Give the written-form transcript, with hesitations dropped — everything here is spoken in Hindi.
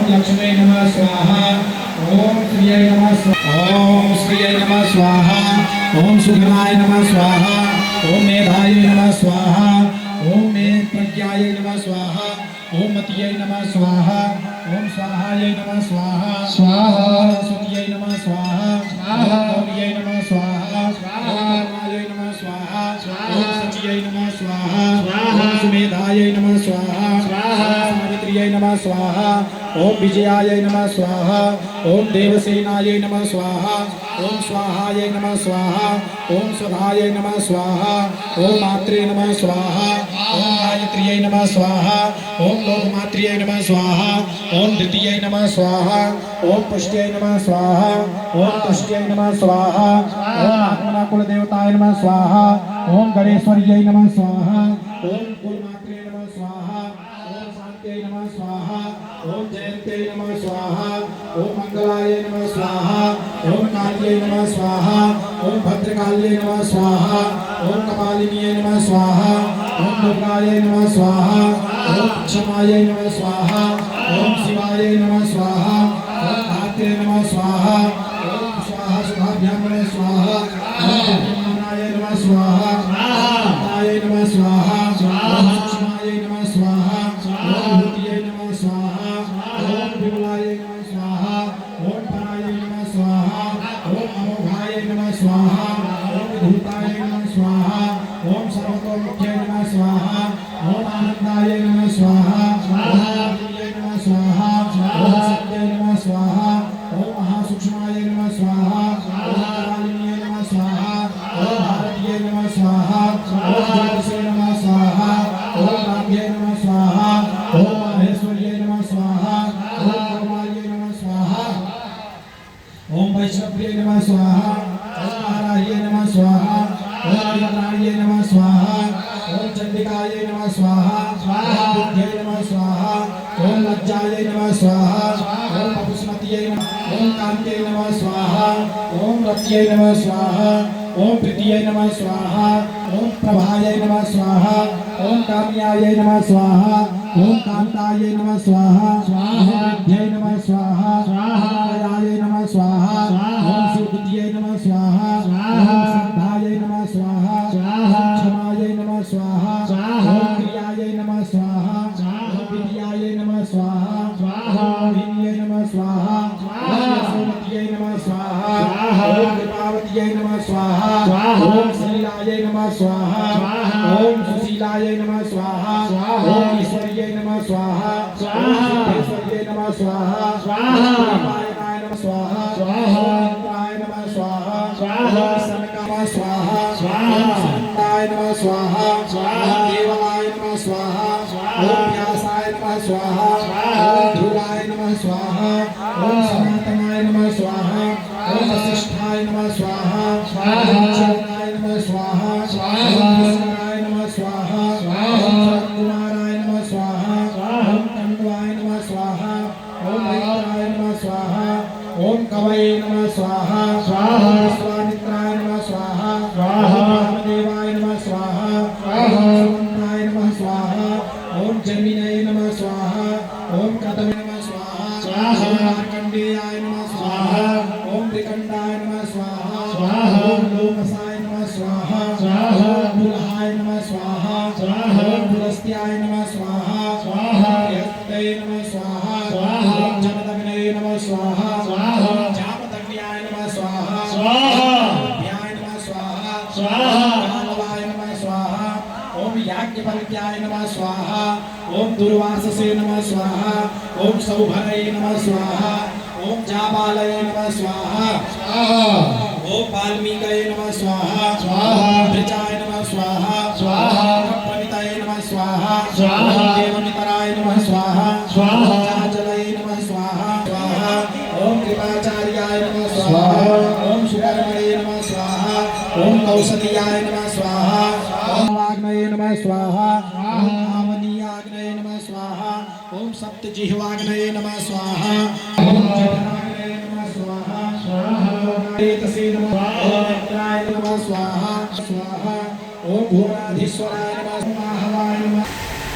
लक्ष्मी नमः स्वाहा ओम श्रीयै नमः स्वाहा ओम श्रीयै नमः स्वाहा ओम सुखनाय नमः स्वाहा ओम मेधाय नमः स्वाहा ओम मे प्रज्ञाय नमः स्वाहा ओम मतियै नमः स्वाहा ओम स्वाहाय नमः स्वाहा स्वाहा सरस्वतीयै नमः स्वाहा स्वाहा गौर्यै नमः स्वाहा स्वाहा रामायै नमः स्वाहा स्वाहा सचियै नमः स्वाहा स्वाहा सुमेधाय नमः स्वाहा स्वाहा सावित्र्यै नमः स्वाहा ओम विजयाय नमः स्वाहा ओम देवसेनाय नमः स्वाहा ओम स्वाहाय नमः स्वाहा ओम स्वधाय नमः स्वाहा ओम मात्रे नमः स्वाहा ओम गायत्र्यै नमः स्वाहा ओम लोकमात्र्यै नमः स्वाहा ओम द्वितीयै नमः स्वाहा ओम पुष्ट्यै नमः स्वाहा ओम तुष्ट्यै नमः स्वाहा ओम आत्मना कुलदेवताय नमः स्वाहा ओम गणेश्वर्यै नमः स्वाहा ओम कुलमात्रे नमः स्वाहा ओम शान्त्यै नमः स्वाहा ओम जयन्त्यै नमः स्वाहा ओम मंगलाय नमः स्वाहा ओम काल्यै नमः स्वाहा ओम भद्रकाल्यै नमः स्वाहा ओम कपालिन्यै नमः स्वाहा ओम दुर्गायै नमः स्वाहा ओम क्षमायै नमः स्वाहा ओम शिवायै नमः स्वाहा ओम धात्रे नमः स्वाहा ओम स्वाहा शुभाभ्यां नमः स्वाहा ओम ब्रह्मणाय नमः स्वाहा ओम तायै नमः स्वाहा ओम सूक्ष्मायै नमः स्वाहा ओम भूतियै नमः स्वाहा ओम विमलायै नमः स्वाहा ओम परायै नमः स्वाहा ओम अमोघाय नमः स्वाहा ओम विधूताय नमः स्वाहा ओम सर्वतोमुख्यै नमः स्वाहा ओम आनन्दाय नमः स्वाहा ओम आदित्यै नमः स्वाहा ओम सत्यै नमः स्वाहा ओम महासूक्ष्माय नमः स्वाहा ओम कालिन्यै नमः स्वाहा ओम भारतीयै नमः स्वाहा ओम ज्योतिषे नमः स्वाहा ओम राम्यै नमः स्वाहा ओम महेश्वर्यै नमः स्वाहा ओम कौमार्यै नमः स्वाहा ओम वैष्णव्यै नमः स्वाहा ओम वाराह्यै नमः स्वाहा ओम वीरप्राण्यै नमः स्वाहा ओम चंडिकायै नमः स्वाहा ओम बुद्ध्यै नमः स्वाहा ओम लज्जायै नमः स्वाहा ओम पपुष्मत्यै नमः ओम कान्त्यै नमः स्वाहा ओम रत्यै नमः स्वाहा ओम प्रीत्यै नमः स्वाहा ओम प्रभायै नमः स्वाहा ओम काम्यायै नमः स्वाहा ओम कान्तायै नमः स्वाहा ओम विद्यै नमः स्वाहा ओम दयायै नमः स्वाहा ओम सुबुद्ध्यै नमः स्वाहा ओम श्रद्धायै नमः स्वाहा ओम क्षमायै नमः स्वाहा ओम क्रियायै नमः स्वाहा ओम विद्यायै नमः स्वाहा ओम हिन्यै नमः स्वाहा ओम यशोमत्यै नमः स्वाहा ओम कृपावत्यै नमः स्वाहा ओम श्रीलायै नमः स्वाहा ओम सुशीलायै नमः स्वाहा ओम ईश्वर्यै नमः स्वाहा ओम सिद्धेश्वर्यै नमः स्वाहा ओम नारायणाय नमः स्वाहा ओम इंद्राय नमः स्वाहा ओम सनकाय स्वाहा ओम सनकाय नमः स्वाहा ओम देवलाय नमः स्वाहा ओम व्यासाय नमः स्वाहा ओम ध्रुवाय नमः स्वाहा ओम सनातनाय नमः स्वाहा ओम वसिष्ठाय नमः स्वाहा ओम चरणाय नमः स्वाहा ओम कृष्णाय नमः स्वाहा ओम कुमाराय नमः स्वाहा ओम तण्डवाय नमः स्वाहा ओम मैत्राय नमः स्वाहा ओम कवये नमः स्वाहा ओम विश्वामित्राय नमः स्वाहा ओम वामदेवाय नमः स्वाहा ओम सुमन्त्राय नमः स्वाहा ओम जमिने नमः स्वाहा ओम कदमे नमः स्वाहा ओम मार्कण्डेयाय नमः स्वाहा ओम त्रिकण्डाय नमः स्वाहा ओम लोमसाय नमः स्वाहा ओम बुलहाय नमः स्वाहा ओम पुलस्त्याय नमः स्वाहा यस्ते नमः स्वाहा ओम जमदग्नये नमः स्वाहा ओम जामदग्न्याय नमः स्वाहा भ्याय नमः स्वाहा कालवाय नमः स्वाहा ओम याज्ञवल्क्याय नमः स्वाहा ओम दुर्वाससे नमः स्वाहा ओम सौभरये नमः स्वाहा ओम जाबालये नमः स्वाहा ओम वाल्मीकये नमः स्वाहा ऋचाय नमः स्वाहा प्रमिताय नमः स्वाहा ओम देवनितराय नमः स्वाहा चाचलये नमः स्वाहा ओम कृपाचार्याय नमः स्वाहा ओम सुकर्मणे नमः स्वाहा ओम कौसल्याय नमः स्वाहा ओम वाग्मये नमः स्वाहा ओम आमनीयाग्नये नमः स्वाहा ओम सप्तजिह्वाग्नये नमः स्वाहा ओम जठराग्नये नमः स्वाहा एतसे नमः ओम नेत्राय नमः स्वाहा ओम भुवनाधीश्वराय